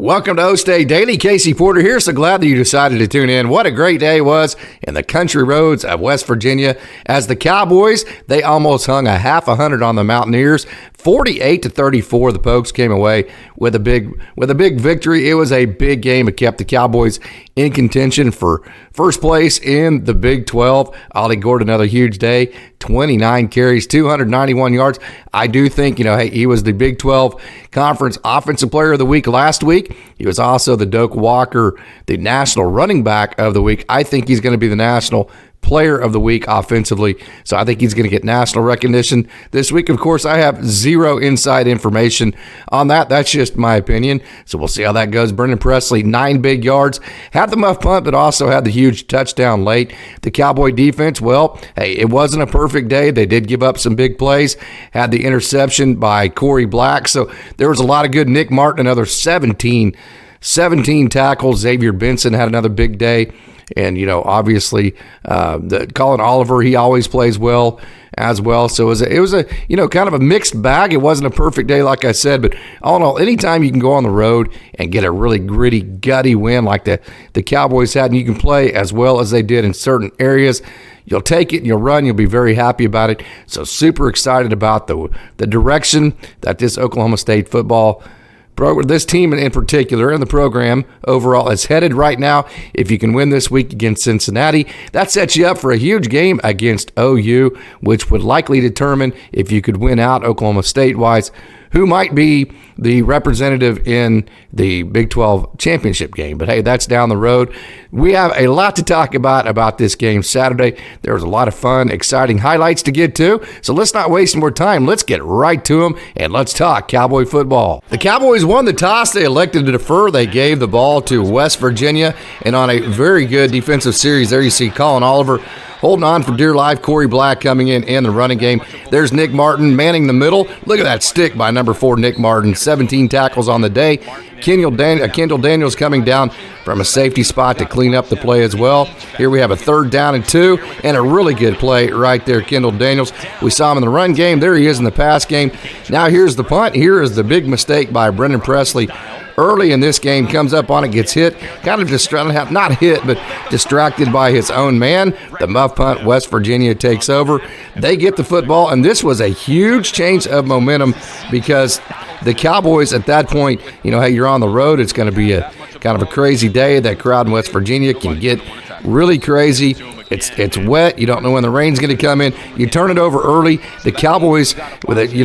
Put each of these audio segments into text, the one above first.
Welcome to OKState Daily. Casey Porter here. So glad that you decided to tune in. What a great day it was in the country roads of West Virginia as the Cowboys, they almost hung a half 100 on the Mountaineers. 48-34, the Pokes came away with a big victory. It was a big game. It kept the Cowboys in contention for first place in the Big 12. Ollie Gordon, another huge day, 29 carries, 291 yards. I do think, he was the Big 12 Conference Offensive Player of the Week last week. He was also the Doak Walker, the National Running Back of the Week. I think he's going to be the National Player of the Week offensively, so I think he's going to get national recognition this week. Of course, I have zero inside information on that. That's just my opinion, so we'll see how that goes. Brennanpressley, 9 big yards, had the muff punt, but also had the huge touchdown late. The Cowboy defense, well, hey, it wasn't a perfect day. They did give up some big plays, had the interception by Korieblack, so there was a lot of good. Nickmartin, another 17 tackles. Xavierbenson had another big day. And, obviously, the collinoliver, he always plays well as well. So it was a kind of a mixed bag. It wasn't a perfect day, like I said, but all in all, anytime you can go on the road and get a really gritty, gutty win like the Cowboys had, and you can play as well as they did in certain areas, you'll take it and you'll run. You'll be very happy about it. So super excited about the direction that this Oklahoma State football this team in particular and the program overall is headed right now. If you can win this week against Cincinnati, that sets you up for a huge game against OU, which would likely determine if you could win out Oklahoma State-wise, who might be the representative in the Big 12 championship game. But hey, that's down the road. We have a lot to talk about this game Saturday. There was a lot of fun, exciting highlights to get to. So let's not waste more time. Let's get right to them, and let's talk Cowboy football. The Cowboys won the toss. They elected to defer. They gave the ball to West Virginia, and on a very good defensive series there, you see Collinoliver holding on for dear life. Korieblack coming in the running game. There's Nickmartin manning the middle. Look at that stick by number 4, Nickmartin. 17 tackles on the day. Kendall Daniels coming down from a safety spot to clean up the play as well. Here we have a 3rd down and 2, and a really good play right there, Kendall Daniels. We saw him in the run game. There he is in the pass game. Now here's the punt. Here is the big mistake by Brennanpressley. Early in this game, comes up on it, gets hit, kind of distracted, not hit, but distracted by his own man. The muff punt, West Virginia takes over. They get the football, and this was a huge change of momentum because the Cowboys at that point, hey, you're on the road. It's going to be a kind of a crazy day. That crowd in West Virginia can get really crazy. It's wet. You don't know when the rain's going to come in. You turn it over early. The Cowboys,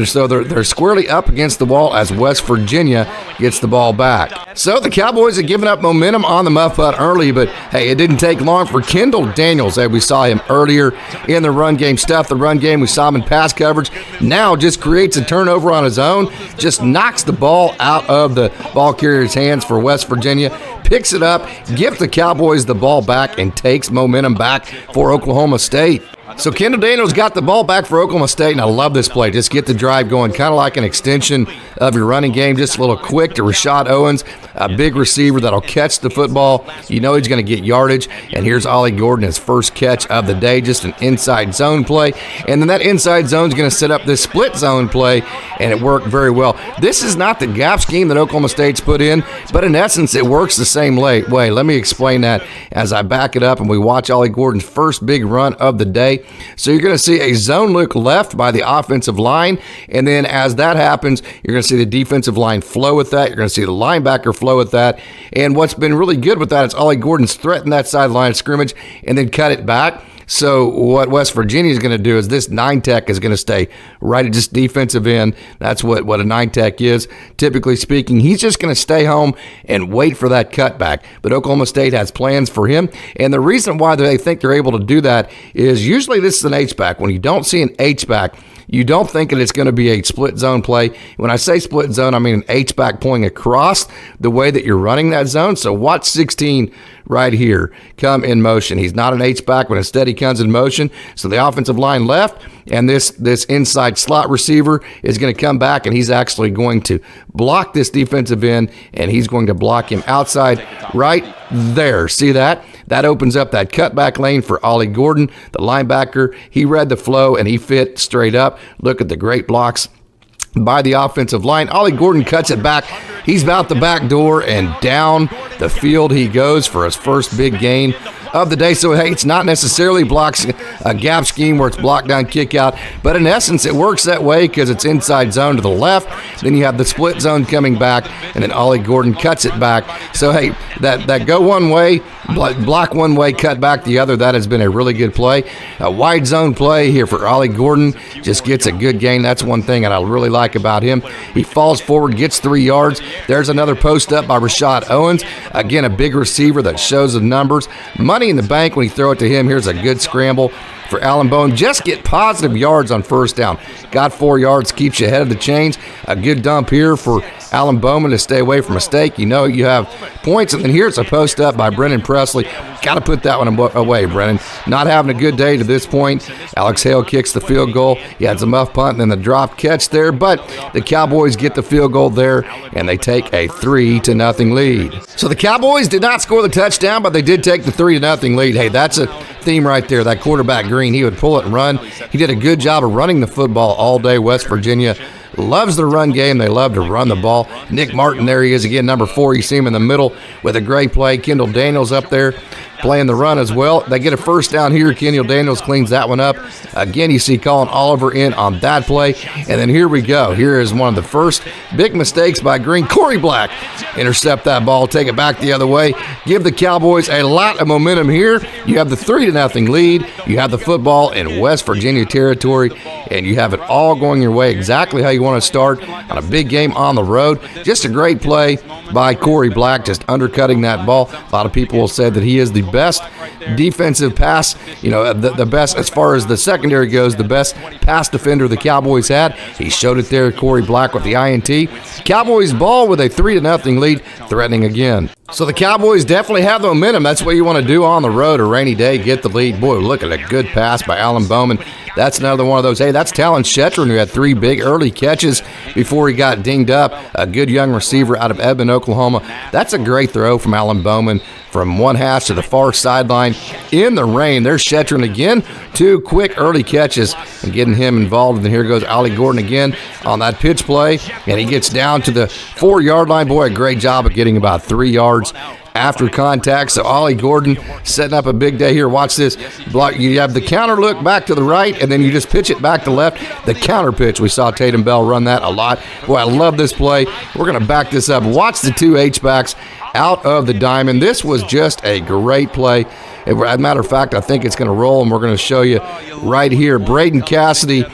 so they're squarely up against the wall as West Virginia gets the ball back. So the Cowboys have given up momentum on the muff punt early, but hey, it didn't take long for Kendall Daniels. We saw him earlier in the run game, stuffed the run game. We saw him in pass coverage. Now just creates a turnover on his own, just knocks the ball out of the ball carrier's hands for West Virginia, picks it up, gives the Cowboys the ball back, and takes momentum back for Oklahoma State. So Kendall Daniels got the ball back for Oklahoma State, and I love this play. Just get the drive going, kind of like an extension of your running game, just a little quick to Rashodowens, a big receiver that'll catch the football. He's going to get yardage, and here's Ollie Gordon, his first catch of the day, just an inside zone play, and then that inside zone is going to set up this split zone play, and it worked very well. This is not the gap scheme that Oklahoma State's put in, but in essence, it works the same way. Let me explain that as I back it up and we watch Ollie Gordon's first big run of the day. So you're going to see a zone look left by the offensive line, and then as that happens, you're going to see the defensive line flow with that. You're going to see the linebacker flow with that, and what's been really good with that is Ollie Gordon's threatened that sideline scrimmage and then cut it back. So what West Virginia is going to do is this 9-tech is going to stay right at just defensive end. That's what a 9-tech is, typically speaking. He's just going to stay home and wait for that cutback. But Oklahoma State has plans for him. And the reason why they think they're able to do that is usually this is an H-back. When you don't see an H-back, you don't think that it's going to be a split zone play. When I say split zone, I mean an H-back pulling across the way that you're running that zone. So watch 16 right here come in motion. He's not an H-back, but instead he comes in motion. So the offensive line left, and this inside slot receiver is going to come back, and he's actually going to block this defensive end, and he's going to block him outside right there. See that? That opens up that cutback lane for Ollie Gordon, the linebacker. He read the flow, and he fit straight up. Look at the great blocks by the offensive line. Ollie Gordon cuts it back. He's about the back door, and down the field he goes for his first big gain of the day. So, hey, it's not necessarily blocks a gap scheme where it's block down, kick out, but in essence, it works that way because it's inside zone to the left. Then you have the split zone coming back, and then Ollie Gordon cuts it back. So, hey, that go one way, block one way, cut back the other, that has been a really good play. A wide zone play here for Ollie Gordon, just gets a good gain. That's one thing that I really like about him. He falls forward, gets 3 yards. There's another post up by Rashodowens. Again, a big receiver that shows the numbers. Money in the bank when you throw it to him. Here's a good scramble for Alan Bowman. Just get positive yards on first down. Got 4 yards, keeps you ahead of the chains. A good dump here for Alan Bowman to stay away from a mistake. You know you have points. And then here's a post up by Brennanpressley. Got to put that one away, Brennan. Not having a good day to this point. Alex Hale kicks the field goal. He had some muff punt and then the drop catch there, but the Cowboys get the field goal there, and they take a 3-0 lead. So the Cowboys did not score the touchdown, but they did take the 3-0 lead. Hey, that's a theme right there. That quarterback Green, he would pull it and run. He did a good job of running the football all day. West Virginia loves the run game. They love to run the ball. Nick Martin, there he is again, number 4. You see him in the middle with a great play. Kendalldaniels up there playing the run as well. They get a first down here. Kendalldaniels cleans that one up. Again, you see Collinoliver in on that play. And then here we go. Here is one of the first big mistakes by Green. Korieblack intercept that ball, take it back the other way. Give the Cowboys a lot of momentum here. You have the 3-0 lead. You have the football in West Virginia territory, and you have it all going your way exactly how you want to start on a big game on the road. Just a great play by Korieblack, just undercutting that ball. A lot of people will say that he is the best defensive pass, the best as far as the secondary goes, the best pass defender the Cowboys had. He showed it there, Korieblack with the INT. Cowboys ball with a 3-0 lead, threatening again. So the Cowboys definitely have the momentum. That's what you want to do on the road, a rainy day, get the lead. Boy, look at a good pass by Alan Bowman. That's another one of those. Hey, that's talynshettron, who had 3 big early catches before he got dinged up. A good young receiver out of Edmond, Oklahoma. That's a great throw from Alan Bowman from one hash to the far sideline in the rain. There's Shetron again. 2 quick early catches and getting him involved. And then here goes Ollie Gordon again on that pitch play, and he gets down to the 4-yard line. Boy, a great job of getting about 3 yards after contact. So Ollie Gordon setting up a big day here. Watch this block. You have the counter look back to the right, and then you just pitch it back to left. The counter pitch. We saw Tatum Bell run that a lot. Boy, I love this play. We're going to back this up. Watch the 2 H-backs out of the diamond. This was just a great play. As a matter of fact, I think it's going to roll, and we're going to show you right here. Braden Cassidy,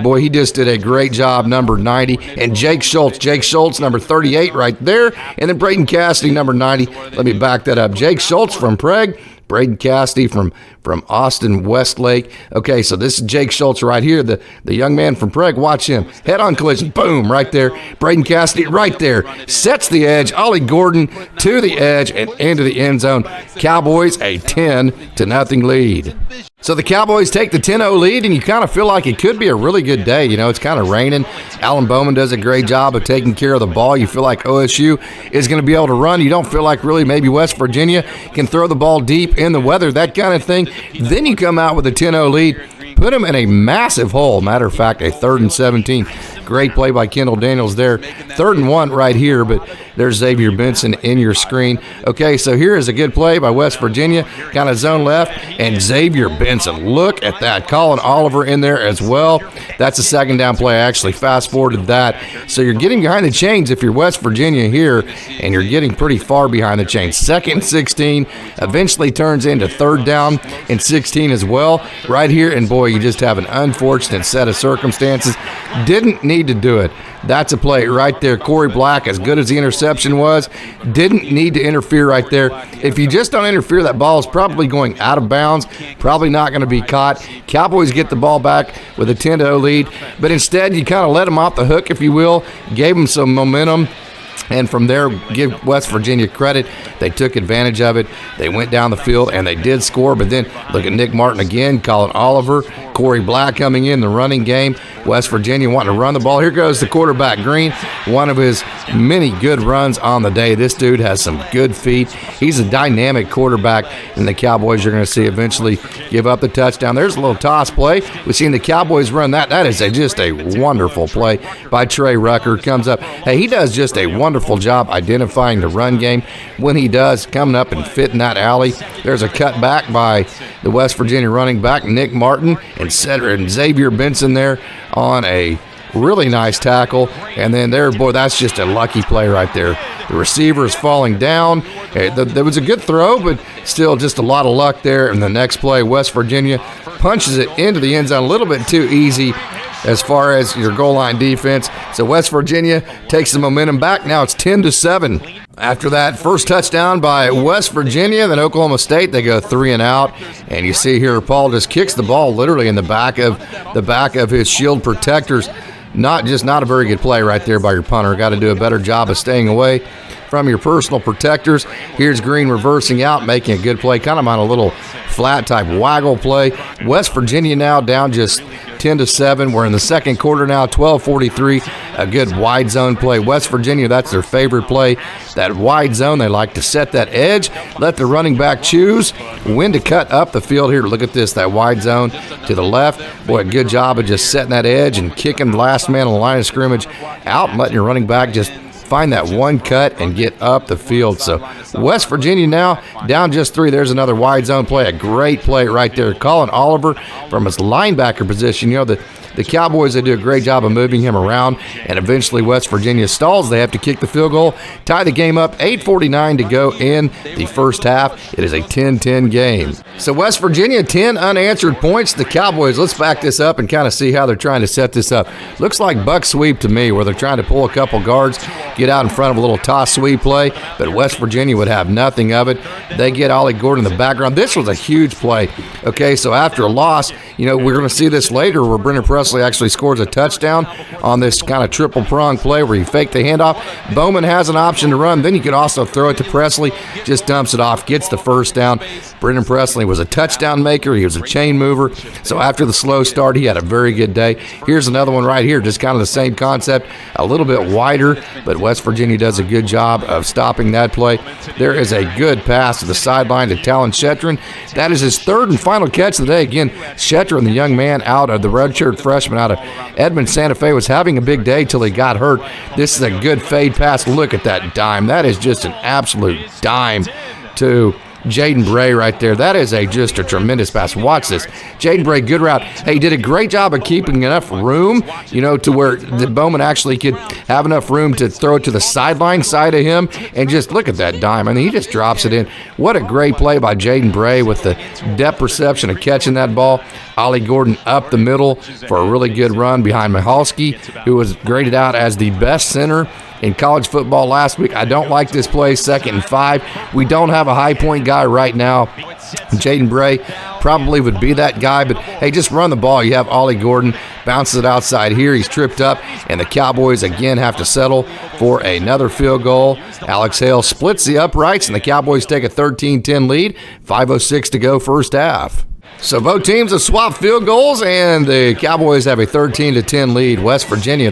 boy, he just did a great job, number 90. And Jake Schultz, number 38 right there. And then Braden Cassidy, number 90. Let me back that up. Jake Schultz from Prague. Braden Cassidy from Austin Westlake. Okay, so this is Jake Schultz right here, the young man from Prague. Watch him. Head-on collision. Boom, right there. Braden Cassidy right there. Sets the edge. Ollie Gordon to the edge and into the end zone. Cowboys a 10-0 lead. So the Cowboys take the 10-0 lead, and you kind of feel like it could be a really good day. It's kind of raining. Alan Bowman does a great job of taking care of the ball. You feel like OSU is going to be able to run. You don't feel like really maybe West Virginia can throw the ball deep in the weather, that kind of thing. Then you come out with a 10-0 lead. Put him in a massive hole. Matter of fact, a 3rd and 17. Great play by Kendalldaniels there. 3rd and 1 right here, but there's xavierbenson in your screen. Okay, so here is a good play by West Virginia. Kind of zone left, and xavierbenson. Look at that. Collinoliver in there as well. That's a 2nd down play. I actually fast-forwarded that. So you're getting behind the chains if you're West Virginia here, and you're getting pretty far behind the chains. 2nd and 16 eventually turns into 3rd down and 16 as well. Right here, and boy, you just have an unfortunate set of circumstances. Didn't need to do it. That's a play right there. Korieblack, as good as the interception was, didn't need to interfere right there. If you just don't interfere, that ball is probably going out of bounds, probably not going to be caught. Cowboys get the ball back with a 10-0 lead, but instead you kind of let them off the hook, if you will, gave them some momentum. And from there, give West Virginia credit. They took advantage of it. They went down the field, and they did score. But then look at Nick Martin again, Collinoliver Korieblack coming in the running game. West Virginia wanting to run the ball. Here goes the quarterback, Green. One of his many good runs on the day. This dude has some good feet. He's a dynamic quarterback, and the Cowboys are going to see eventually give up the touchdown. There's a little toss play. We've seen the Cowboys run that. That is just a wonderful play by Trey Rucker. Comes up. Hey, he does just a wonderful job identifying the run game. When he does, coming up and fitting that alley. There's a cut back by the West Virginia running back, Nickmartin, and xavierbenson there on a really nice tackle. And then there, boy, that's just a lucky play right there. The receiver is falling down. There was a good throw, but still just a lot of luck there. And the next play, West Virginia punches it into the end zone a little bit too easy as far as your goal line defense. So West Virginia takes the momentum back. Now it's 10-7. After that first touchdown by West Virginia, then Oklahoma State, they go 3 and out. And you see here, Paul just kicks the ball literally in the back of his shield protectors. Not a very good play right there by your punter. Got to do a better job of staying away from your personal protectors. Here's Green reversing out, making a good play, kind of on a little flat type waggle play. West Virginia now down just 10-7. We're in the second quarter now, 12:43. A good wide zone play. West Virginia, that's their favorite play. That wide zone, they like to set that edge, let the running back choose when to cut up the field here. Look at this, that wide zone to the left. Boy, a good job of just setting that edge and kicking the last man on the line of scrimmage out and letting your running back just find that one cut and get up the field. So West Virginia now down just 3. There's another wide zone play, a great play right there. Collinoliver from his linebacker position. You know, the Cowboys, they do a great job of moving him around, and eventually West Virginia stalls. They have to kick the field goal, tie the game up, 8:49 to go in the first half. It is a 10-10 game. So West Virginia, 10 unanswered points. The Cowboys, let's back this up and kind of see how they're trying to set this up. Looks like buck sweep to me, where they're trying to pull a couple guards, get out in front of a little toss sweep play, but West Virginia would have nothing of it. They get olliegordon in the background. This was a huge play. Okay, so after a loss, you know, we're going to see this later where brennanpressley actually scores a touchdown on this kind of triple prong play where he faked the handoff. Bowman has an option to run. Then you could also throw it to Pressley. Just dumps it off, gets the first down. Brennanpressley was a touchdown maker. He was a chain mover. So after the slow start, he had a very good day. Here's another one right here, just kind of the same concept, a little bit wider, but West Virginia does a good job of stopping that play. There is a good pass to the sideline to talynshettron. That is his third and final catch of the day. Again, Shetron, the young man out of the redshirt freshman out of Edmond Santa Fe, was having a big day till he got hurt. This is a good fade pass. Look at that dime. That is just an absolute dime to Jaden Bray right there. That is just a tremendous pass. Watch this. Jaden Bray, good route. Hey, he did a great job of keeping enough room, you know, to where the Bowman actually could have enough room to throw it to the sideline side of him. And just look at that dime. I mean, he just drops it in. What a great play by Jaden Bray with the depth perception of catching that ball. Olliegordon up the middle for a really good run behind Michalski, who was graded out as the best center in college football last week. I don't like this play, 2nd and 5. We don't have a high point guy right now. Jaden Bray probably would be that guy, but hey, just run the ball. You have Olliegordon, bounces it outside here. He's tripped up, and the Cowboys again have to settle for another field goal. Alex Hale splits the uprights, and the Cowboys take a 13-10 lead. 5:06 to go first half. So both teams have swapped field goals, and the Cowboys have a 13-10 lead. West Virginia,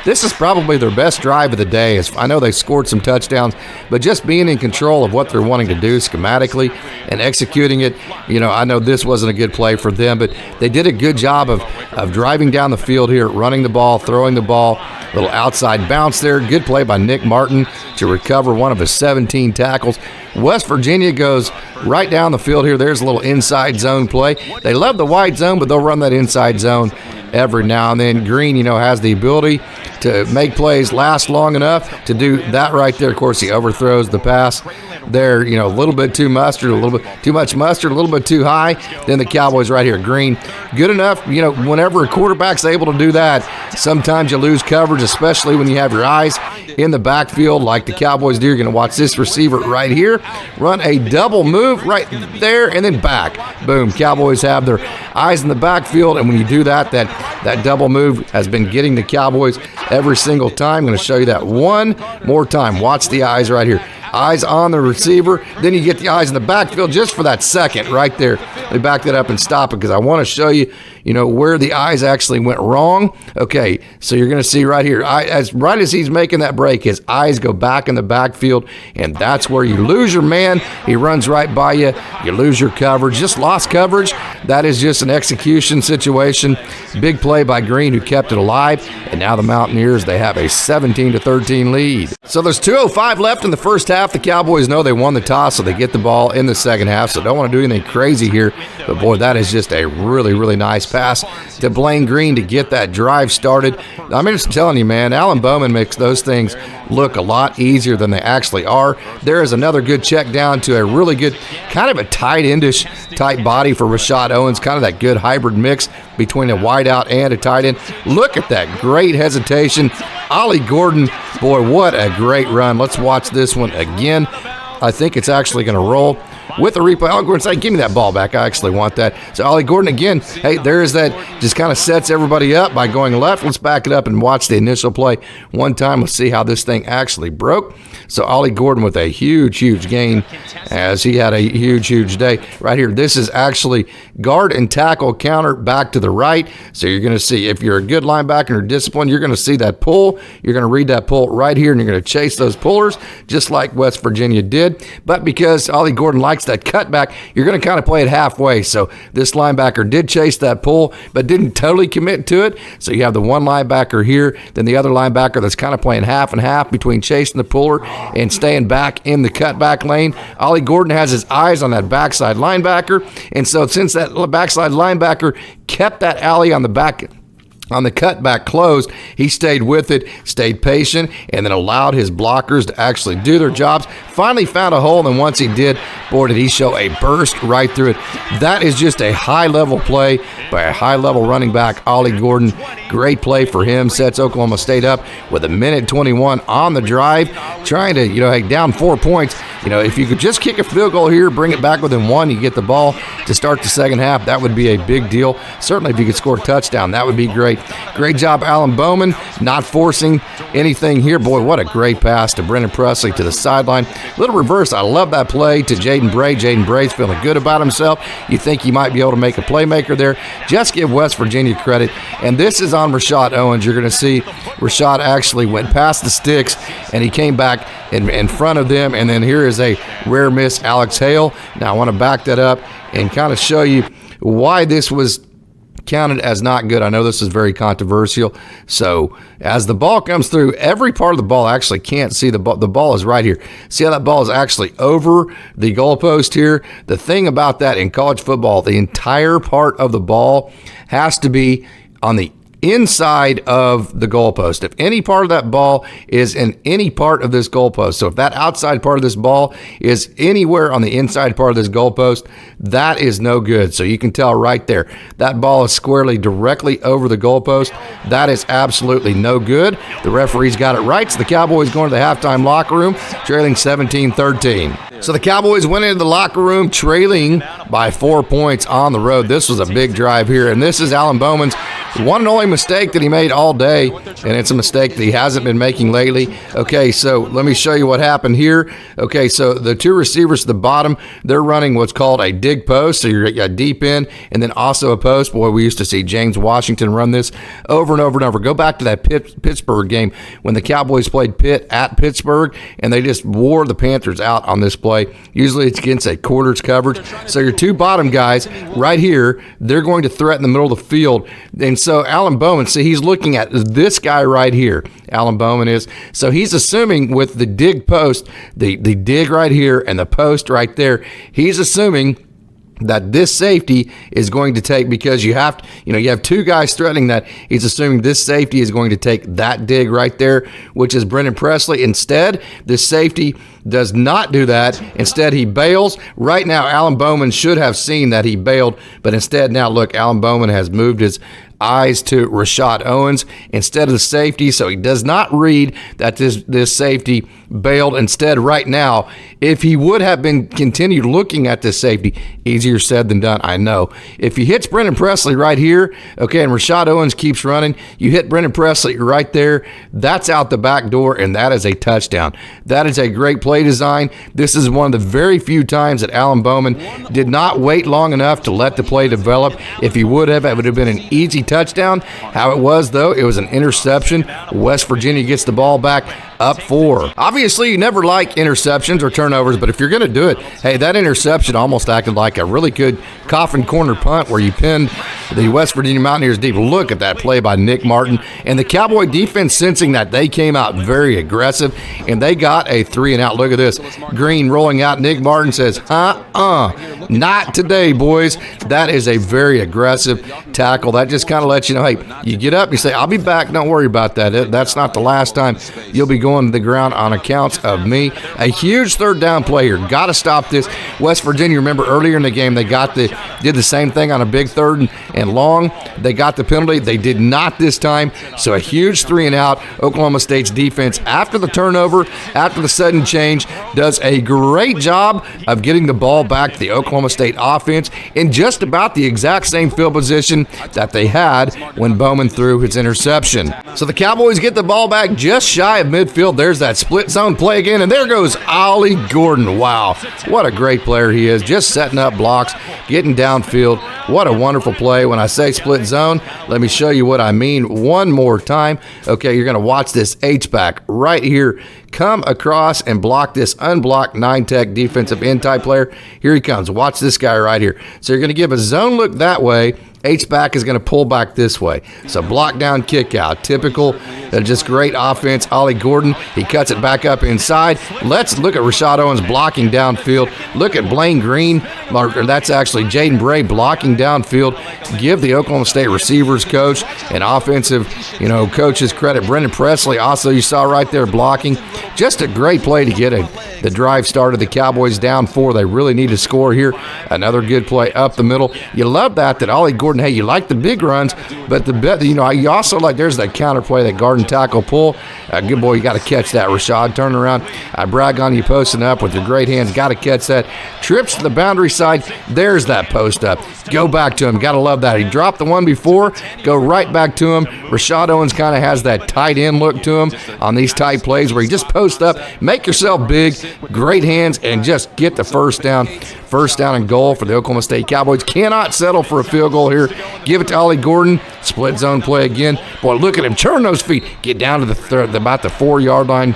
this is probably their best drive of the day. I know they scored some touchdowns, but just being in control of what they're wanting to do schematically and executing it, you know, I know this wasn't a good play for them, but they did a good job of driving down the field here, running the ball, throwing the ball, little outside bounce there. Good play by Nickmartin to recover one of his 17 tackles. West Virginia goes right down the field here. There's a little inside zone play. They love the wide zone, but they'll run that inside zone every now and then. Green, you know, has the ability to make plays last long enough to do that right there. Of course, he overthrows the pass there, you know, a little bit too mustard, a little bit too much mustard, a little bit too high. Then the Cowboys right here, Green, good enough. You know, whenever a quarterback's able to do that, sometimes you lose coverage, especially when you have your eyes in the backfield like the Cowboys do. You're going to watch this receiver right here run a double move right there and then back. Boom. Cowboys have their eyes in the backfield, and when you do that, that double move has been getting the Cowboys every single time. I'm going to show you that one more time. Watch the eyes right here. eyes on the receiver. Then you get the eyes in the backfield just for that second right there. They backed it up and stop it because I want to show you, where the eyes actually went wrong. Okay, so you're going to see right here, right as he's making that break, his eyes go back in the backfield, and that's where you lose your man. He runs right by you. You lose your coverage. Just lost coverage. That is just an execution situation. Big play by Green, who kept it alive, and now the Mountaineers, they have a 17-13 lead. So there's 2:05 left in the first half. The Cowboys know they won the toss, so they get the ball in the second half, so don't want to do anything crazy here. But, boy, that is just a really, really nice pass to Blainegreen to get that drive started. I'm just telling you, man, Alan Bowman makes those things look a lot easier than they actually are. There is another good check down to a really good, kind of a tight endish type body for Rashodowens, kind of that good hybrid mix between a wideout and a tight end. Look at that great hesitation. Olliegordon, boy, what a great run. Let's watch this one again. I think it's actually going to roll with the replay. Olliegordon say, give me that ball back. I actually want that. So Olliegordon again, hey, there's that, just kind of sets everybody up by going left. Let's back it up and watch the initial play one time. Let's see how this thing actually broke. So Olliegordon with a huge, huge gain as he had a huge, huge day. Right here, this is actually guard and tackle counter back to the right. So you're going to see, if you're a good linebacker or disciplined, you're going to see that pull. You're going to read that pull right here, and you're going to chase those pullers just like West Virginia did. But because Olliegordon likes that cutback, you're going to kind of play it halfway. So this linebacker did chase that pull, but didn't totally commit to it. So you have the one linebacker here, then the other linebacker that's kind of playing half and half between chasing the puller and staying back in the cutback lane. Olliegordon has his eyes on that backside linebacker, and so since that backside linebacker kept that alley on the back, on the cutback closed, he stayed with it, stayed patient, and then allowed his blockers to actually do their jobs. Finally found a hole, and once he did, boy, did he show a burst right through it. That is just a high-level play by a high-level running back, Olliegordon. Great play for him. Sets Oklahoma State up with 1:21 on the drive, trying to, down 4 points. If you could just kick a field goal here, bring it back within one, you get the ball to start the second half, that would be a big deal. Certainly if you could score a touchdown, that would be great. Great job, Alan Bowman, not forcing anything here. Boy, what a great pass to brennanpressley to the sideline. Little reverse. I love that play to Jaden Bray. Jaden Bray's feeling good about himself. You think he might be able to make a playmaker there. Just give West Virginia credit. And this is on Rashodowens. You're going to see Rashad actually went past the sticks, and he came back in front of them. And then here is a rare miss, Alex Hale. Now I want to back that up and kind of show you why this was counted as not good. I know this is very controversial. So as the ball comes through, every part of the ball actually can't see the ball. The ball is right here. See how that ball is actually over the goalpost here? The thing about that in college football, the entire part of the ball has to be on the inside of the goalpost. If any part of that ball is in any part of this goalpost, so if that outside part of this ball is anywhere on the inside part of this goalpost, that is no good. So you can tell right there, that ball is squarely directly over the goalpost. That is absolutely no good. The referee's got it right. So the Cowboys going to the halftime locker room, trailing 17-13. So the Cowboys went into the locker room trailing by 4 points on the road. This was a big drive here, and this is Alan Bowman's one and only mistake that he made all day, and it's a mistake that he hasn't been making lately. Okay, so let me show you what happened here. Okay, so the two receivers at the bottom, they're running what's called a dig post, so you're deep in, and then also a post. Boy, we used to see James Washington run this over and over and over. Go back to that Pittsburgh game when the Cowboys played Pitt at Pittsburgh, and they just wore the Panthers out on this play. Usually it's against a quarters coverage. So your two bottom guys right here, they're going to threaten the middle of the field. And so Alan Bowman, see, he's looking at this guy right here. Alan Bowman is. So he's assuming with the dig post, the dig right here and the post right there, he's assuming that this safety is going to take, because you have two guys threatening that. He's assuming this safety is going to take that dig right there, which is brennanpressley. Instead, this safety does not do that. Instead, he bails. Right now, Alan Bowman should have seen that he bailed, but instead now, look, Alan Bowman has moved his eyes to Rashodowens instead of the safety, so he does not read that this safety bailed. Instead, right now, if he would have been continued looking at this safety, easier said than done, I know. If he hits brennanpressley right here, okay, and Rashodowens keeps running, you hit brennanpressley right there, that's out the back door, and that is a touchdown. That is a great play design. This is one of the very few times that Alan Bowman did not wait long enough to let the play develop. If he would have, it would have been an easy touchdown. How it was, though, it was an interception. West Virginia gets the ball back, up 4. Obviously, you never like interceptions or turnovers, but if you're going to do it, hey, that interception almost acted like a really good coffin corner punt where you pinned the West Virginia Mountaineers deep. Look at that play by Nickmartin. And the Cowboy defense, sensing that, they came out very aggressive, and they got a 3-and-out. Look at this. Green rolling out. Nickmartin says, not today, boys. That is a very aggressive tackle. That just kind of lets you know, hey, you get up, you say, I'll be back. Don't worry about that. That's not the last time you'll be going to the ground on accounts of me. A huge third down play here. Got to stop this. West Virginia, remember earlier in the game, they did the same thing on a big third and long. They got the penalty. They did not this time. So a huge 3-and-out. Oklahoma State's defense, after the turnover, after the sudden change, does a great job of getting the ball back to the Oklahoma State offense in just about the exact same field position that they had when Bowman threw his interception. So the Cowboys get the ball back just shy of midfield. There's that split zone play again, and there goes Olliegordon. Wow, what a great player he is, just setting up blocks, getting downfield. What a wonderful play. When I say split zone, let me show you what I mean one more time. Okay, you're going to watch this H-back right here come across and block this unblocked 9-tech defensive end type player. Here he comes. Watch this guy right here. So you're going to give a zone look that way. H-back is going to pull back this way. So block down, kick out. Typical, just great offense. Olliegordon, he cuts it back up inside. Let's look at Rashodowens blocking downfield. Look at blainegreen, or that's actually Jaden Bray blocking downfield. Give the Oklahoma State receivers coach and offensive, coaches credit. Brennanpressley also, you saw right there, blocking. Just a great play to get the drive started. The Cowboys down 4. They really need to score here. Another good play up the middle. You love that Olliegordon, hey, you like the big runs, but you also like, there's that counter play, that guard and tackle pull. Good boy, you got to catch that, Rashad. Turn around. I brag on you posting up with your great hands. Got to catch that. Trips to the boundary side. There's that post up. Go back to him. Got to love that. He dropped the one before. Go right back to him. Rashodowens kind of has that tight end look to him on these tight plays where you just post up, make yourself big, great hands, and just get the first down. First down and goal for the Oklahoma State Cowboys. Cannot settle for a field goal here. Give it to Olliegordon. Split zone play again. Boy, look at him. Turn those feet. Get down to about the 4-yard line.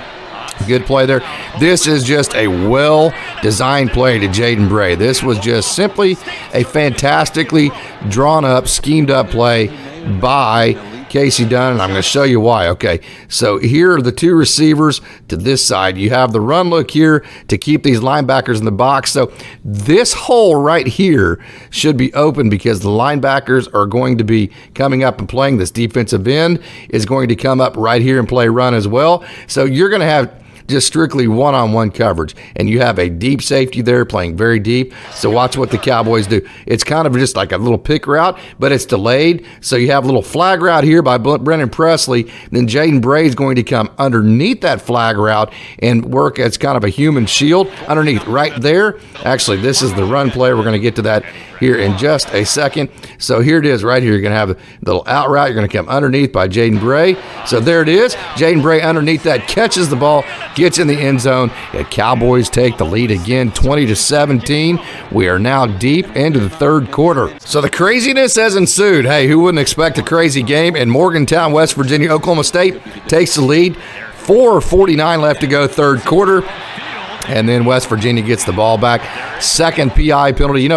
Good play there. This is just a well-designed play to Jaden Bray. This was just simply a fantastically drawn-up, schemed-up play by Casey Dunn, and I'm going to show you why. Okay, so here are the two receivers to this side. You have the run look here to keep these linebackers in the box. So this hole right here should be open because the linebackers are going to be coming up and playing. This defensive end is going to come up right here and play run as well. So you're going to have just strictly one-on-one coverage, and you have a deep safety there playing very deep. So watch what the Cowboys do. It's kind of just like a little pick route, but it's delayed. So you have a little flag route here by Brennanpressley. Then Jaden Bray is going to come underneath that flag route and work as kind of a human shield underneath right there. Actually, this is the run play. We're going to get to that here in just a second. So here it is right here. You're going to have a little out route. You're going to come underneath by Jaden Bray. So there it is. Jaden Bray underneath that, catches the ball, gets in the end zone. The Cowboys take the lead again, 20-17. We are now deep into the third quarter. So the craziness has ensued. Hey, who wouldn't expect a crazy game? In Morgantown, West Virginia, Oklahoma State takes the lead. 4:49 left to go, third quarter. And then West Virginia gets the ball back. Second PI penalty.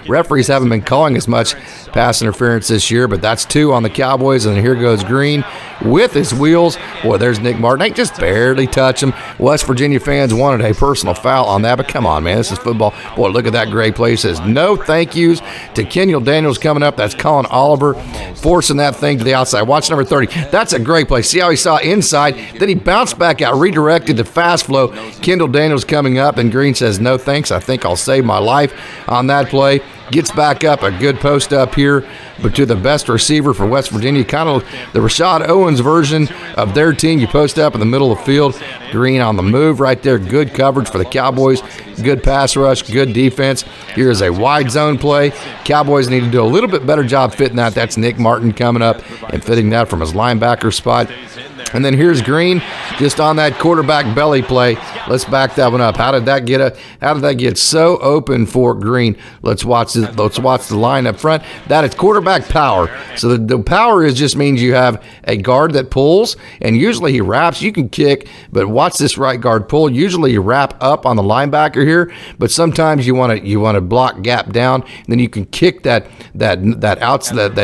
Referees haven't been calling as much pass interference this year, but that's 2 on the Cowboys. And here goes Green with his wheels. Boy, there's Nickmartin. They just barely touch him. West Virginia fans wanted a personal foul on that, but come on, man. This is football. Boy, look at that great play. He says no thank yous to Kendalldaniels coming up. That's Collinoliver forcing that thing to the outside. Watch number 30. That's a great play. See how he saw inside? Then he bounced back out, redirected to fast flow. Kendalldaniels coming up, and Green says no thanks. I think I'll save my life on that play. gets back up, a good post up here, but to the best receiver for West Virginia, kind of the Rashodowens version of their team. You post up in the middle of the field. Green on the move right there. Good coverage for the Cowboys. Good pass rush, good defense. Here's a wide zone play. Cowboys need to do a little bit better job fitting that. That's Nickmartin coming up and fitting that from his linebacker spot. And then here's Green just on that quarterback belly play. Let's back that one up. How did that get so open for Green? Let's watch the line up front. That is quarterback power. So the power just means you have a guard that pulls, and usually he wraps. You can kick, but watch this right guard pull. Usually you wrap up on the linebacker here, but sometimes you want to block gap down, and then you can kick that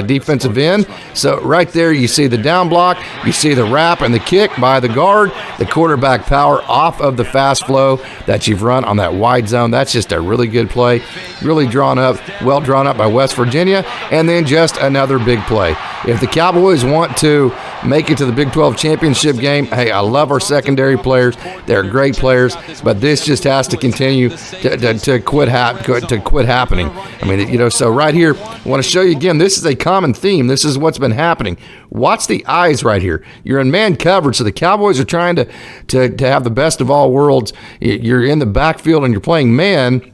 defensive end. So right there you see the down block, you see the wrap and the kick by the guard, the quarterback power off of the fast flow that you've run on that wide zone. That's just a really good play, really well drawn up by West Virginia. And then just another big play. If the Cowboys want to make it to the Big 12 championship game, hey, I love our secondary players. They're great players, but this just has to continue to quit happening. I mean, so right here, I want to show you again, this is a common theme. This is what's been happening. Watch the eyes right here. You're in man coverage, so the Cowboys are trying to have the best of all worlds. You're in the backfield and you're playing man,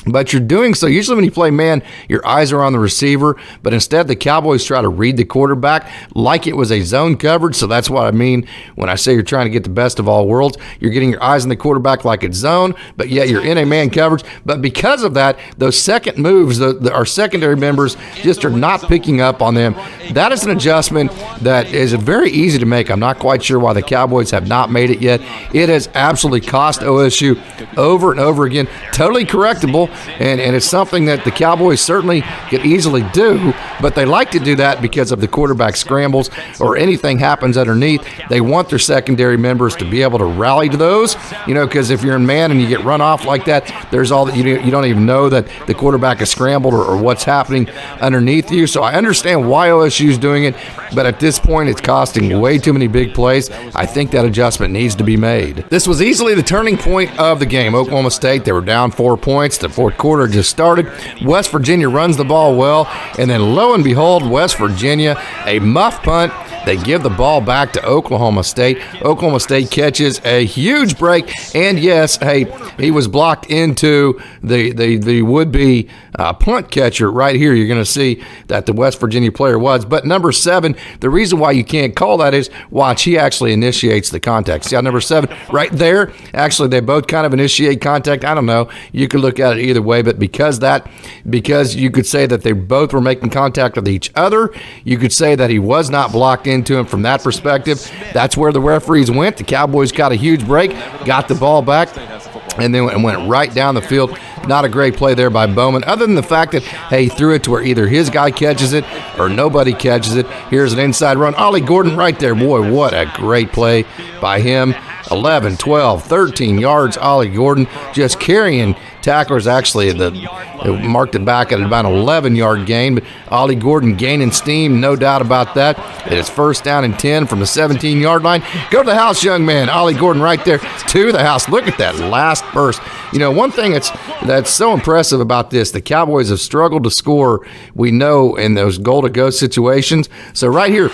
but you're doing so. Usually when you play man, your eyes are on the receiver, but instead the Cowboys try to read the quarterback like it was a zone coverage. So that's what I mean when I say you're trying to get the best of all worlds. You're getting your eyes on the quarterback like it's zone, but yet you're in a man coverage. But because of that, those second moves, our secondary members just are not picking up on them. That is an adjustment that is very easy to make. I'm not quite sure why the Cowboys have not made it yet. It has absolutely cost OSU over and over again. Totally correctable. And it's something that the Cowboys certainly could easily do, but they like to do that because of the quarterback scrambles or anything happens underneath. They want their secondary members to be able to rally to those, because if you're in man and you get run off like that, there's all that you don't even know that the quarterback is scrambled or what's happening underneath you. So I understand why OSU is doing it, but at this point it's costing way too many big plays. I think that adjustment needs to be made. This was easily the turning point of the game. Oklahoma State, they were down 4 points. The fourth quarter just started. West Virginia runs the ball well, and then lo and behold, West Virginia, a muff punt. They give the ball back to Oklahoma State. Oklahoma State catches a huge break, and yes, hey, he was blocked into the would-be punt catcher right here. You're going to see that the West Virginia player was. But number 7, the reason why you can't call that is, watch, he actually initiates the contact. See how number 7 right there? Actually, they both kind of initiate contact. I don't know. You could look at it either way, but because you could say that they both were making contact with each other, you could say that he was not blocked into him from that perspective. That's where the referees went. The Cowboys got a huge break, got the ball back, and then went right down the field. Not a great play there by Bowman, other than the fact that, hey, he threw it to where either his guy catches it or nobody catches it. Here's an inside run. Ollie Gordon right there. Boy, what a great play by him. 11, 12, 13 yards. Ollie Gordon just carrying tacklers. Actually, it marked it back at about an 11-yard gain, but Ollie Gordon gaining steam, no doubt about that. It is first down and 10 from the 17-yard line. Go to the house, young man. Ollie Gordon right there to the house. Look at that last burst. One thing that's so impressive about this, the Cowboys have struggled to score, we know, in those goal-to-go situations. So right here,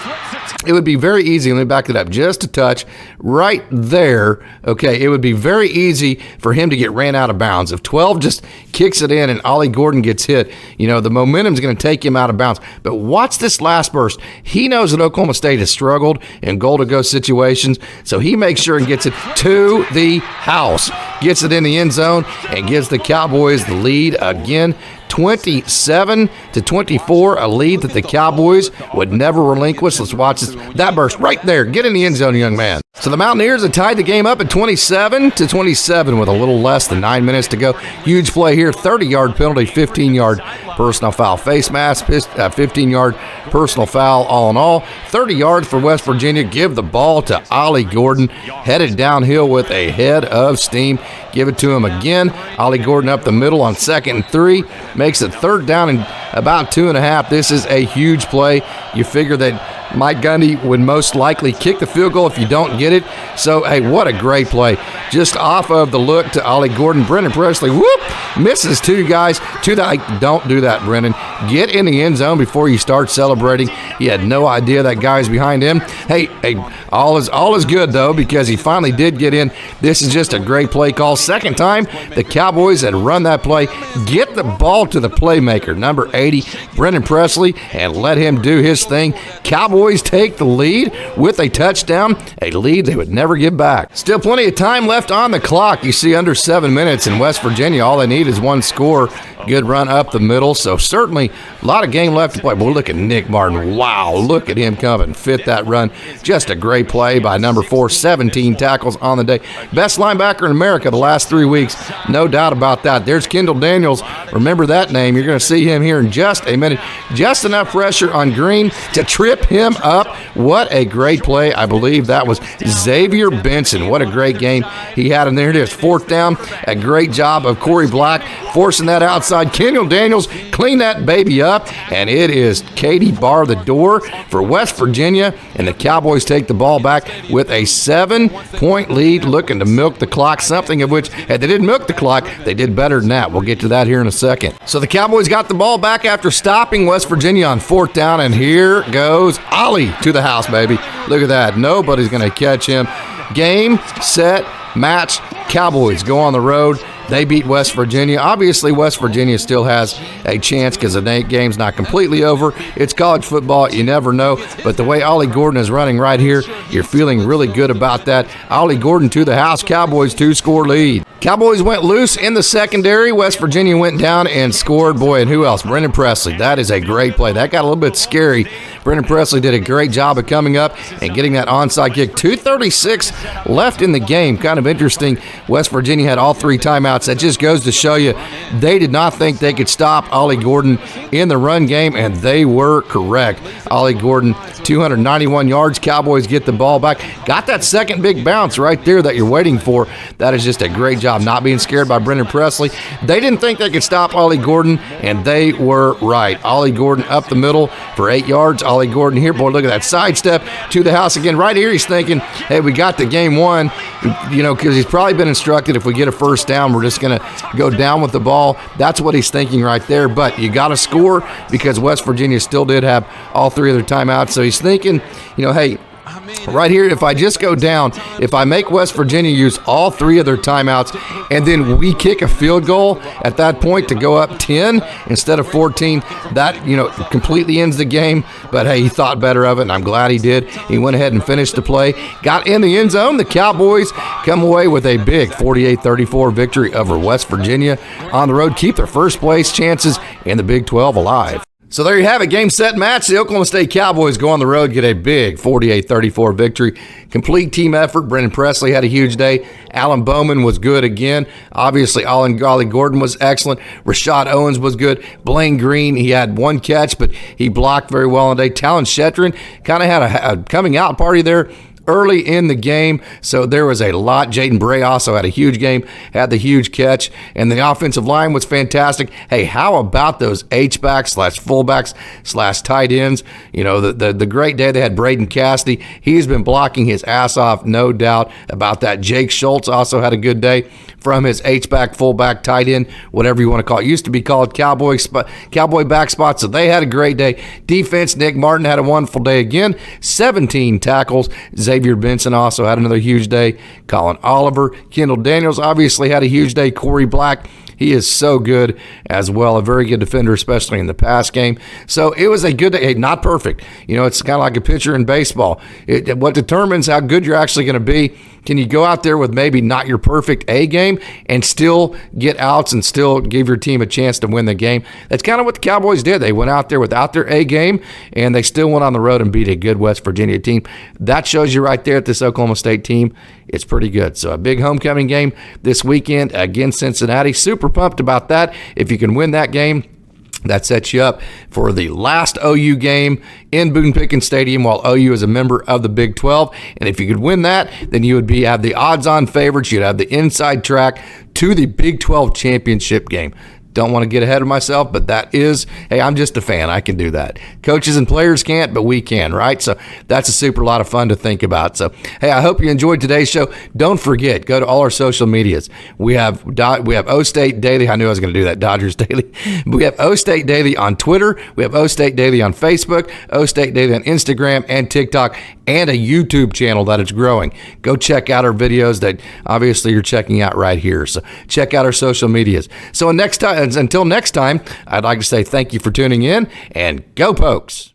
it would be very easy. Let me back it up just a touch. Right there, okay, it would be very easy for him to get ran out of bounds. If 12 just kicks it in and Ollie Gordon gets hit, the momentum's going to take him out of bounds. But watch this last burst. He knows that Oklahoma State has struggled in goal-to-go situations, so he makes sure and gets it to the house, gets it in the end zone, and gives the Cowboys the lead again. 27-24, a lead that the Cowboys would never relinquish. Let's watch this. That burst right there. Get in the end zone, young man. So the Mountaineers have tied the game up at 27-27 with a little less than 9 minutes to go. Huge play here. 30-yard penalty, 15-yard personal foul. Face mask, 15-yard personal foul all in all. 30 yards for West Virginia. Give the ball to Ollie Gordon. Headed downhill with a head of steam. Give it to him again. Ollie Gordon up the middle on 2nd and 3. Makes it third down and about 2.5. This is a huge play. You figure that Mike Gundy would most likely kick the field goal if you don't get it. So, hey, what a great play. Just off of the look to Ollie Gordon. Brennan Pressley, whoop, misses two guys. Don't do that, Brennan. Get in the end zone before you start celebrating. He had no idea that guy's behind him. Hey, all is good, though, because he finally did get in. This is just a great play call. Second time the Cowboys had run that play. Get the ball to the playmaker, number 80, Brennan Pressley, and let him do his thing. Cowboys take the lead with a touchdown, a lead they would never give back. Still plenty of time left on the clock. You see, under 7 minutes in West Virginia. All they need is one score. Good run up the middle, so certainly a lot of game left to play. Well, look at Nick Martin. Wow, look at him come and fit that run. Just a great play by number 4, 17 tackles on the day. Best linebacker in America the last 3 weeks, no doubt about that. There's Kendalldaniels. Remember that name. You're going to see him here in just a minute. Just enough pressure on Green to trip him up. What a great play. I believe that was Xavierbenson. What a great game he had in there. It is fourth down. A great job of Korieblack forcing that outside. Kendalldaniels clean that baby up, and it is Katie bar the door for West Virginia, and the Cowboys take the ball back with a 7-point lead, looking to milk the clock, something of which, had they didn't milk the clock, they did better than that. We'll get to that here in a second. So the Cowboys got the ball back after stopping West Virginia on fourth down, and here goes Ollie to the house, baby. Look at that. Nobody's going to catch him. Game, set, match. Cowboys go on the road. They beat West Virginia. Obviously, West Virginia still has a chance because the game's not completely over. It's college football. You never know. But the way Ollie Gordon is running right here, you're feeling really good about that. Ollie Gordon to the house. Cowboys 2-score lead. Cowboys went loose in the secondary. West Virginia went down and scored. Boy, and who else? Brennan Pressley. That is a great play. That got a little bit scary. Brennan Pressley did a great job of coming up and getting that onside kick. 2:36 left in the game. Kind of interesting. West Virginia had all 3 timeouts. That just goes to show you they did not think they could stop Ollie Gordon in the run game, and they were correct. Ollie Gordon, 291 yards. Cowboys get the ball back. Got that second big bounce right there that you're waiting for. That is just a great job not being scared by Brennan Pressley. They didn't think they could stop Ollie Gordon, and they were right. Ollie Gordon up the middle for 8 yards. Ollie Gordon here. Boy, look at that sidestep to the house again. Right here he's thinking, hey, we got the game won, because he's probably been instructed if we get a first down, we're just going to go down with the ball. That's what he's thinking right there. But you got to score because West Virginia still did have all 3 of their timeouts. So he's thinking, hey, right here, if I just go down, if I make West Virginia use all 3 of their timeouts, and then we kick a field goal at that point to go up 10 instead of 14, that, completely ends the game. But, hey, he thought better of it, and I'm glad he did. He went ahead and finished the play, got in the end zone. The Cowboys come away with a big 48-34 victory over West Virginia on the road, keep their first place chances in the Big 12 alive. So there you have it, game, set, match. The Oklahoma State Cowboys go on the road, get a big 48-34 victory. Complete team effort. Brennan Pressley had a huge day. Alan Bowman was good again. Obviously, Ollie Gordon was excellent. Rashodowens was good. Blainegreen, he had 1 catch, but he blocked very well on the day. talynshettron kind of had a coming out party there early in the game, so there was a lot. Jaden Bray also had a huge game, had the huge catch, and the offensive line was fantastic. Hey, how about those H-backs / fullbacks / tight ends? The great day they had Braden Cassidy. He's been blocking his ass off, no doubt about that. Jake Schultz also had a good day from his H-back, fullback, tight end, whatever you want to call it. Used to be called Cowboy back spot, so they had a great day. Defense, Nick Martin had a wonderful day again. 17 tackles. Xavierbenson also had another huge day. Collinoliver, Kendalldaniels obviously had a huge day. Korieblack, he is so good as well. A very good defender, especially in the pass game. So it was a good day. Not perfect. It's kind of like a pitcher in baseball. What determines how good you're actually going to be, can you go out there with maybe not your perfect A game and still get outs and still give your team a chance to win the game? That's kind of what the Cowboys did. They went out there without their A game, and they still went on the road and beat a good West Virginia team. That shows you right there at this Oklahoma State team, it's pretty good. So a big homecoming game this weekend against Cincinnati. Super pumped about that. If you can win that game, that sets you up for the last OU game in Boone-Pickens Stadium while OU is a member of the Big 12. And if you could win that, then you would have the odds-on favorites. You'd have the inside track to the Big 12 championship game. Don't want to get ahead of myself, but hey, I'm just a fan. I can do that. Coaches and players can't, but we can, right? So that's a super lot of fun to think about. So, hey, I hope you enjoyed today's show. Don't forget, go to all our social medias. We have OState Daily. I knew I was going to do that, Dodgers Daily. We have OState Daily on Twitter. We have OState Daily on Facebook, OState Daily on Instagram and TikTok, and a YouTube channel that is growing. Go check out our videos that obviously you're checking out right here. So check out our social medias. So until next time, I'd like to say thank you for tuning in, and go Pokes.